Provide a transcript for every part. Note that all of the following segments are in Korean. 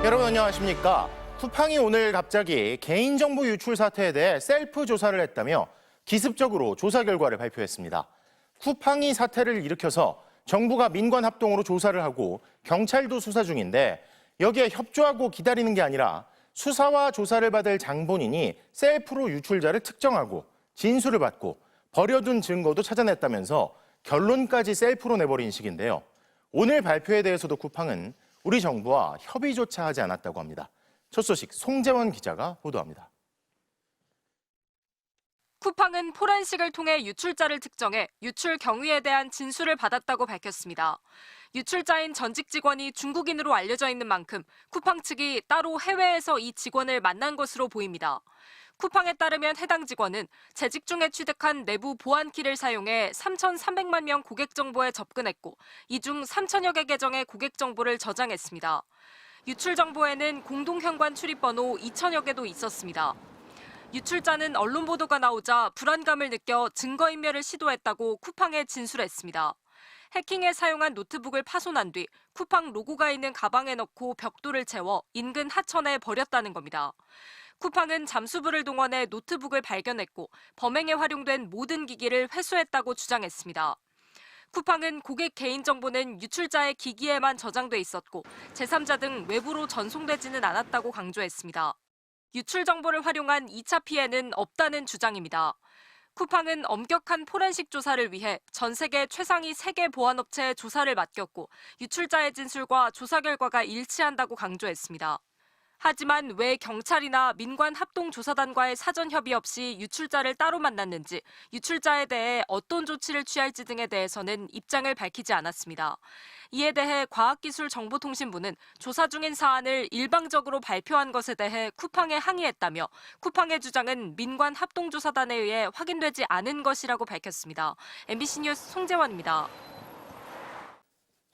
여러분 안녕하십니까? 쿠팡이 오늘 갑자기 개인정보 유출 사태에 대해 셀프 조사를 했다며 기습적으로 조사 결과를 발표했습니다. 쿠팡이 사태를 일으켜서 정부가 민관 합동으로 조사를 하고 경찰도 수사 중인데 여기에 협조하고 기다리는 게 아니라 수사와 조사를 받을 장본인이 셀프로 유출자를 특정하고 진술을 받고 버려둔 증거도 찾아냈다면서 결론까지 셀프로 내버린 식인데요. 오늘 발표에 대해서도 쿠팡은 우리 정부와 협의조차 하지 않았다고 합니다. 첫 소식 송재원 기자가 보도합니다. 쿠팡은 포렌식을 통해 유출자를 특정해 유출 경위에 대한 진술을 받았다고 밝혔습니다. 유출자인 전직 직원이 중국인으로 알려져 있는 만큼 쿠팡 측이 따로 해외에서 이 직원을 만난 것으로 보입니다. 쿠팡에 따르면 해당 직원은 재직 중에 취득한 내부 보안키를 사용해 3,300만 명 고객 정보에 접근했고 이 중 3,000여 개 계정의 고객 정보를 저장했습니다. 유출 정보에는 공동현관 출입번호 2,000여 개도 있었습니다. 유출자는 언론 보도가 나오자 불안감을 느껴 증거인멸을 시도했다고 쿠팡에 진술했습니다. 해킹에 사용한 노트북을 파손한 뒤 쿠팡 로고가 있는 가방에 넣고 벽돌을 채워 인근 하천에 버렸다는 겁니다. 쿠팡은 잠수부를 동원해 노트북을 발견했고 범행에 활용된 모든 기기를 회수했다고 주장했습니다. 쿠팡은 고객 개인정보는 유출자의 기기에만 저장돼 있었고 제3자 등 외부로 전송되지는 않았다고 강조했습니다. 유출 정보를 활용한 2차 피해는 없다는 주장입니다. 쿠팡은 엄격한 포렌식 조사를 위해 전 세계 최상위 3개 보안업체에 조사를 맡겼고 유출자의 진술과 조사 결과가 일치한다고 강조했습니다. 하지만 왜 경찰이나 민관 합동조사단과의 사전 협의 없이 유출자를 따로 만났는지, 유출자에 대해 어떤 조치를 취할지 등에 대해서는 입장을 밝히지 않았습니다. 이에 대해 과학기술정보통신부는 조사 중인 사안을 일방적으로 발표한 것에 대해 쿠팡에 항의했다며 쿠팡의 주장은 민관 합동조사단에 의해 확인되지 않은 것이라고 밝혔습니다. MBC 뉴스 송재원입니다.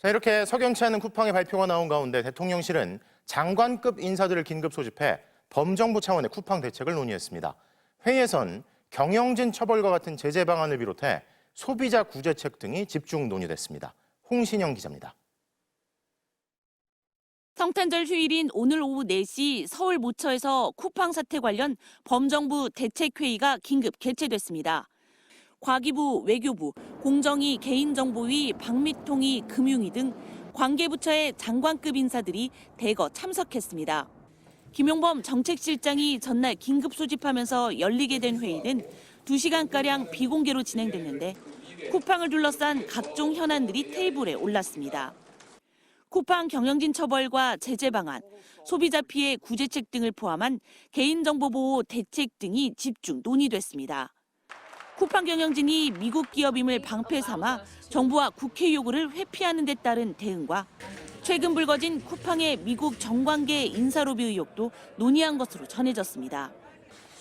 자, 이렇게 석연치 않은 쿠팡의 발표가 나온 가운데 대통령실은 장관급 인사들을 긴급 소집해 범정부 차원의 쿠팡 대책을 논의했습니다. 회의에선 경영진 처벌과 같은 제재 방안을 비롯해 소비자 구제책 등이 집중 논의됐습니다. 홍신영 기자입니다. 성탄절 휴일인 오늘 오후 4시 서울 모처에서 쿠팡 사태 관련 범정부 대책회의가 긴급 개최됐습니다. 과기부, 외교부, 공정위, 개인정보위, 박미통위, 금융위 등 관계부처의 장관급 인사들이 대거 참석했습니다. 김용범 정책실장이 전날 긴급 소집하면서 열리게 된 회의는 2시간가량 비공개로 진행됐는데 쿠팡을 둘러싼 각종 현안들이 테이블에 올랐습니다. 쿠팡 경영진 처벌과 제재 방안, 소비자 피해 구제책 등을 포함한 개인정보보호 대책 등이 집중 논의됐습니다. 쿠팡 경영진이 미국 기업임을 방패 삼아 정부와 국회 요구를 회피하는 데 따른 대응과 최근 불거진 쿠팡의 미국 정관계 인사로비 의혹도 논의한 것으로 전해졌습니다.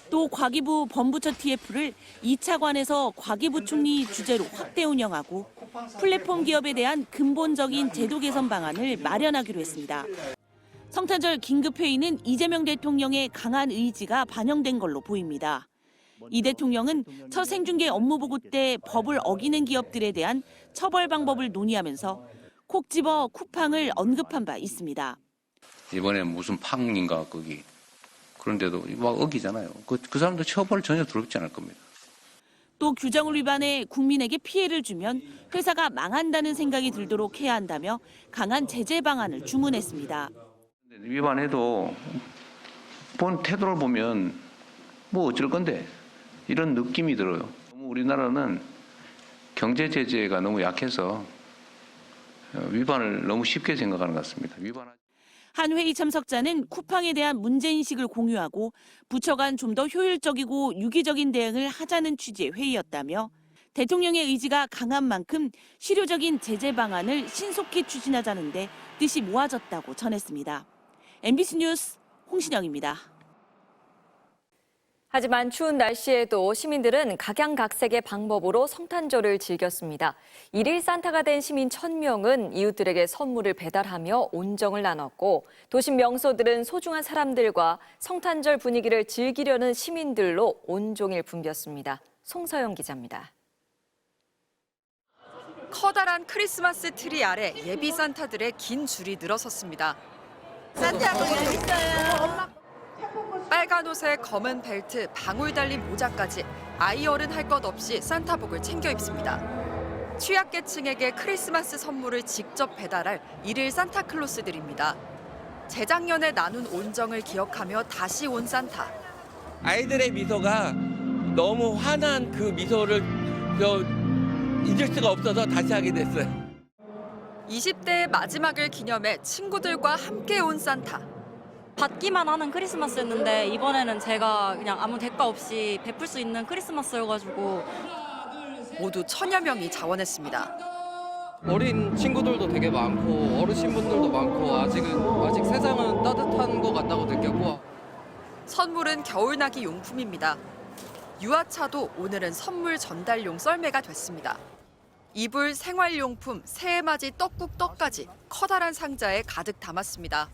또 과기부 범부처 TF를 2차관에서 과기부총리 주재로 확대 운영하고 플랫폼 기업에 대한 근본적인 제도 개선 방안을 마련하기로 했습니다. 성탄절 긴급회의는 이재명 대통령의 강한 의지가 반영된 걸로 보입니다. 이 대통령은 첫 생중계 업무보고 때 법을 어기는 기업들에 대한 처벌 방법을 논의하면서 콕 집어 쿠팡을 언급한 바 있습니다. 이번에 무슨 팡인가 거기 그런데도 막 어기잖아요. 그 사람도 처벌 전혀 두렵지 않을 겁니다. 또 규정을 위반해 국민에게 피해를 주면 회사가 망한다는 생각이 들도록 해야 한다며 강한 제재 방안을 주문했습니다. 위반해도 본 태도를 보면 뭐 어쩔 건데 이런 느낌이 들어요. 너무 우리나라는 경제 제재가 너무 약해서 위반을 너무 쉽게 생각하는 것 같습니다. 한 회의 참석자는 쿠팡에 대한 문제인식을 공유하고 부처 간 좀 더 효율적이고 유기적인 대응을 하자는 취지의 회의였다며 대통령의 의지가 강한 만큼 실효적인 제재 방안을 신속히 추진하자는 데 뜻이 모아졌다고 전했습니다. MBC 뉴스 홍신영입니다. 하지만 추운 날씨에도 시민들은 각양각색의 방법으로 성탄절을 즐겼습니다. 일일 산타가 된 시민 1,000명은 이웃들에게 선물을 배달하며 온정을 나눴고 도심 명소들은 소중한 사람들과 성탄절 분위기를 즐기려는 시민들로 온종일 붐볐습니다. 송서영 기자입니다. 커다란 크리스마스 트리 아래 예비 산타들의 긴 줄이 늘어섰습니다. 산티아고 여기 있어요. 빨간 옷에 검은 벨트, 방울 달린 모자까지 아이 어른 할 것 없이 산타복을 챙겨 입습니다. 취약계층에게 크리스마스 선물을 직접 배달할 일일 산타클로스들입니다. 재작년에 나눈 온정을 기억하며 다시 온 산타. 아이들의 미소가 너무 환한 그 미소를 잊을 수가 없어서 다시 하게 됐어요. 20대의 마지막을 기념해 친구들과 함께 온 산타. 받기만 하는 크리스마스였는데 이번에는 제가 그냥 아무 대가 없이 베풀 수 있는 크리스마스여가지고 모두 1000여 명이 자원했습니다. 어린 친구들도 되게 많고 어르신분들도 많고 아직 세상은 따뜻한 것 같다고 느꼈고. 선물은 겨울나기 용품입니다. 유아차도 오늘은 선물 전달용 썰매가 됐습니다. 이불, 생활용품, 새해맞이 떡국떡까지 커다란 상자에 가득 담았습니다.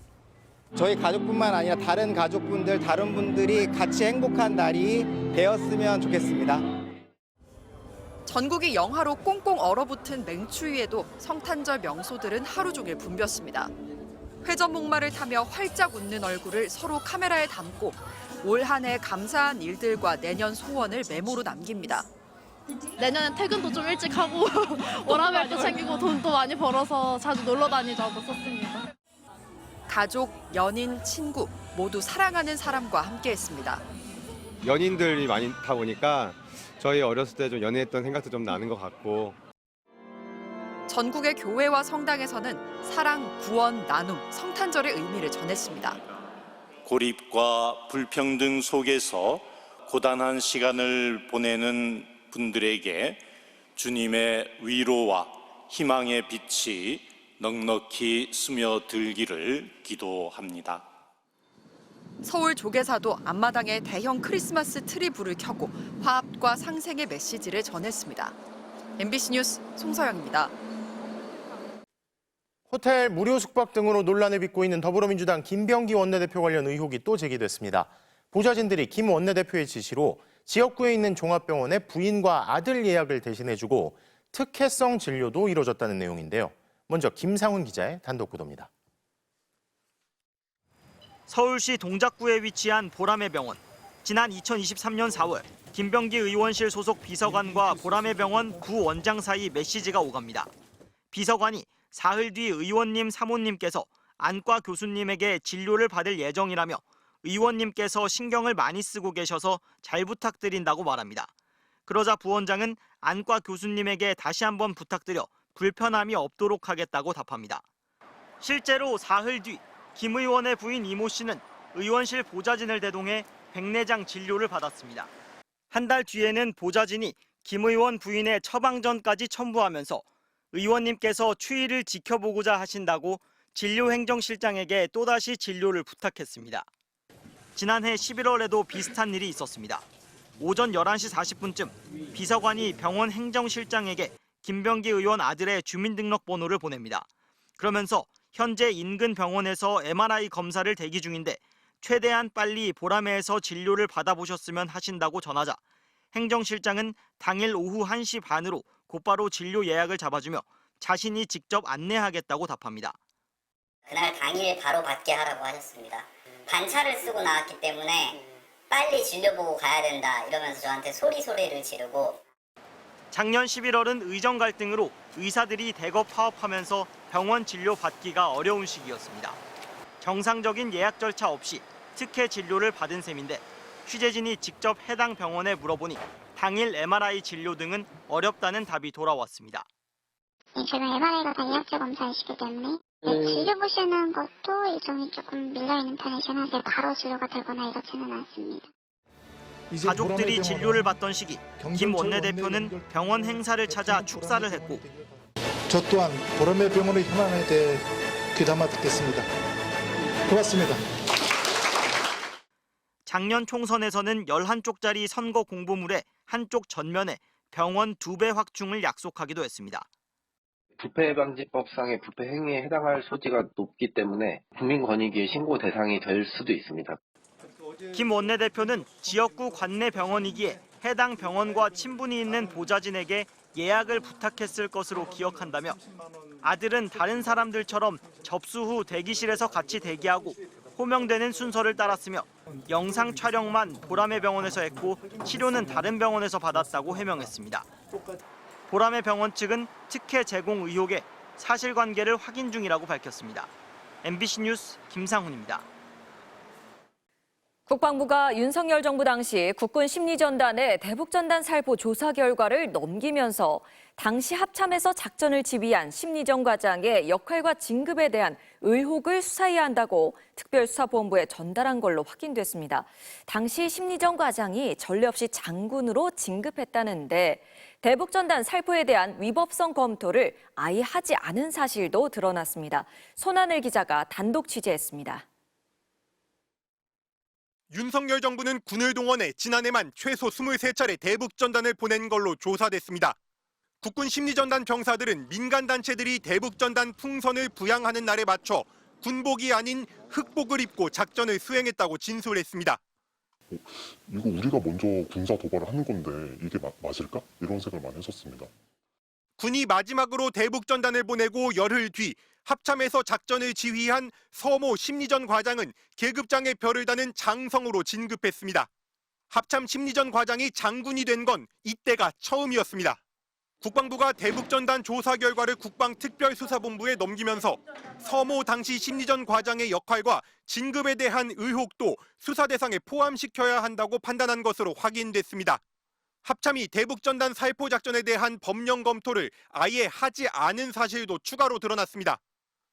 저희 가족뿐만 아니라 다른 가족분들, 다른 분들이 같이 행복한 날이 되었으면 좋겠습니다. 전국이 영하로 꽁꽁 얼어붙은 맹추위에도 성탄절 명소들은 하루 종일 붐볐습니다. 회전 목마를 타며 활짝 웃는 얼굴을 서로 카메라에 담고 올 한 해 감사한 일들과 내년 소원을 메모로 남깁니다. 내년엔 퇴근도 좀 일찍 하고 워라밸도 챙기고 돈도 많이 벌어서 자주 놀러 다니자고 썼습니다. 가족, 연인, 친구 모두 사랑하는 사람과 함께했습니다. 연인들이 많다 보니까 저희 어렸을 때 좀 연애했던 생각도 좀 나는 것 같고. 전국의 교회와 성당에서는 사랑, 구원, 나눔, 성탄절의 의미를 전했습니다. 고립과 불평등 속에서 고단한 시간을 보내는 분들에게 주님의 위로와 희망의 빛이 넉넉히 스며들기를 기도합니다. 서울 조계사도 앞마당에 대형 크리스마스 트리 불을 켜고 화합과 상생의 메시지를 전했습니다. MBC 뉴스 송서영입니다. 호텔 무료 숙박 등으로 논란을 빚고 있는 더불어민주당 김병기 원내대표 관련 의혹이 또 제기됐습니다. 보좌진들이 김 원내대표의 지시로 지역구에 있는 종합병원에 부인과 아들 예약을 대신해주고 특혜성 진료도 이뤄졌다는 내용인데요. 먼저 김상훈 기자의 단독 보도입니다. 서울시 동작구에 위치한 보람의 병원. 지난 2023년 4월 김병기 의원실 소속 비서관과 보람의 병원 부원장 사이 메시지가 오갑니다. 비서관이 사흘 뒤 의원님 사모님께서 안과 교수님에게 진료를 받을 예정이라며 의원님께서 신경을 많이 쓰고 계셔서 잘 부탁드린다고 말합니다. 그러자 부원장은 안과 교수님에게 다시 한번 부탁드려 불편함이 없도록 하겠다고 답합니다. 실제로 사흘 뒤 김 의원의 부인 이모 씨는 의원실 보좌진을 대동해 백내장 진료를 받았습니다. 한 달 뒤에는 보좌진이 김 의원 부인의 처방전까지 첨부하면서 의원님께서 추이를 지켜보고자 하신다고 진료행정실장에게 또다시 진료를 부탁했습니다. 지난해 11월에도 비슷한 일이 있었습니다. 오전 11시 40분쯤 비서관이 병원 행정실장에게 김병기 의원 아들의 주민등록번호를 보냅니다. 그러면서 현재 인근 병원에서 MRI 검사를 대기 중인데 최대한 빨리 보람회에서 진료를 받아보셨으면 하신다고 전하자 행정실장은 당일 오후 1시 반으로 곧바로 진료 예약을 잡아주며 자신이 직접 안내하겠다고 답합니다. 그날 당일 바로 받게 하라고 하셨습니다. 반차를 쓰고 나왔기 때문에 빨리 진료 보고 가야 된다 이러면서 저한테 소리를 지르고. 작년 11월은 의정 갈등으로 의사들이 대거 파업하면서 병원 진료 받기가 어려운 시기였습니다. 정상적인 예약 절차 없이 특혜 진료를 받은 셈인데 취재진이 직접 해당 병원에 물어보니 당일 MRI 진료 등은 어렵다는 답이 돌아왔습니다. 제가 MRI가 다 예약제 검사이시기 때문에 진료 보시는 것도 일정이 조금 밀려있는 편이긴 한데 바로 진료가 되거나 이렇지는 않습니다. 가족들이 진료를 받던 시기 김 원내대표는 병원 행사를 찾아 축사를 했고 저 또한 보람의 병원의 현안에 대해 귀담아 듣겠습니다. 고맙습니다. 작년 총선에서는 11쪽짜리 선거 공보물에 한쪽 전면에 병원 2배 확충을 약속하기도 했습니다. 부패방지법상의 부패 행위에 해당할 소지가 높기 때문에 국민권익위의 신고 대상이 될 수도 있습니다. 김 원내대표는 지역구 관내 병원이기에 해당 병원과 친분이 있는 보좌진에게 예약을 부탁했을 것으로 기억한다며 아들은 다른 사람들처럼 접수 후 대기실에서 같이 대기하고 호명되는 순서를 따랐으며 영상 촬영만 보라매 병원에서 했고 치료는 다른 병원에서 받았다고 해명했습니다. 보라매 병원 측은 특혜 제공 의혹에 사실관계를 확인 중이라고 밝혔습니다. MBC 뉴스 김상훈입니다. 국방부가 윤석열 정부 당시 국군 심리전단의 대북전단 살포 조사 결과를 넘기면서 당시 합참에서 작전을 지휘한 심리전 과장의 역할과 진급에 대한 의혹을 수사해야 한다고 특별수사본부에 전달한 걸로 확인됐습니다. 당시 심리전 과장이 전례 없이 장군으로 진급했다는데 대북전단 살포에 대한 위법성 검토를 아예 하지 않은 사실도 드러났습니다. 손하늘 기자가 단독 취재했습니다. 윤석열 정부는 군을 동원해 지난해만 최소 23차례 대북전단을 보낸 걸로 조사됐습니다. 국군 심리전단 병사들은 민간단체들이 대북전단 풍선을 부양하는 날에 맞춰 군복이 아닌 흑복을 입고 작전을 수행했다고 진술했습니다. 이거 우리가 먼저 군사 도발을 하는 건데 이게 맞을까? 이런 생각을 많이 했었습니다. 군이 마지막으로 대북전단을 보내고 열흘 뒤 합참에서 작전을 지휘한 서모 심리전 과장은 계급장의 별을 다는 장성으로 진급했습니다. 합참 심리전 과장이 장군이 된 건 이때가 처음이었습니다. 국방부가 대북전단 조사 결과를 국방특별수사본부에 넘기면서 서모 당시 심리전 과장의 역할과 진급에 대한 의혹도 수사 대상에 포함시켜야 한다고 판단한 것으로 확인됐습니다. 합참이 대북전단 살포 작전에 대한 법령 검토를 아예 하지 않은 사실도 추가로 드러났습니다.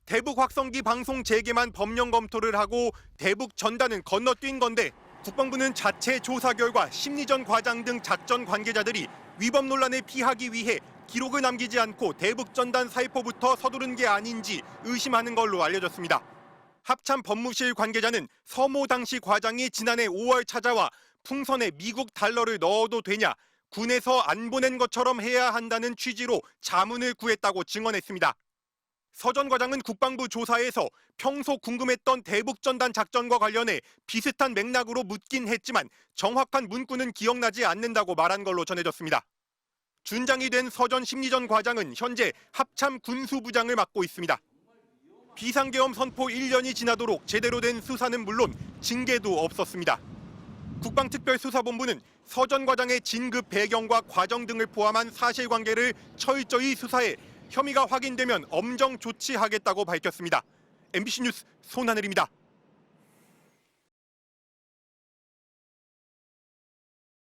대북 확성기 방송 재개만 법령 검토를 하고 대북 전단은 건너뛴 건데 국방부는 자체 조사 결과 심리전 과장 등 작전 관계자들이 위법 논란을 피하기 위해 기록을 남기지 않고 대북 전단 살포부터 서두른 게 아닌지 의심하는 걸로 알려졌습니다. 합참 법무실 관계자는 서모 당시 과장이 지난해 5월 찾아와 풍선에 미국 달러를 넣어도 되냐, 군에서 안 보낸 것처럼 해야 한다는 취지로 자문을 구했다고 증언했습니다. 서 전 과장은 국방부 조사에서 평소 궁금했던 대북전단 작전과 관련해 비슷한 맥락으로 묻긴 했지만 정확한 문구는 기억나지 않는다고 말한 걸로 전해졌습니다. 준장이 된 서 전 심리전 과장은 현재 합참 군수부장을 맡고 있습니다. 비상계엄 선포 1년이 지나도록 제대로 된 수사는 물론 징계도 없었습니다. 국방특별수사본부는 서 전 과장의 진급 배경과 과정 등을 포함한 사실관계를 철저히 수사해 혐의가 확인되면 엄정 조치하겠다고 밝혔습니다. MBC 뉴스 손하늘입니다.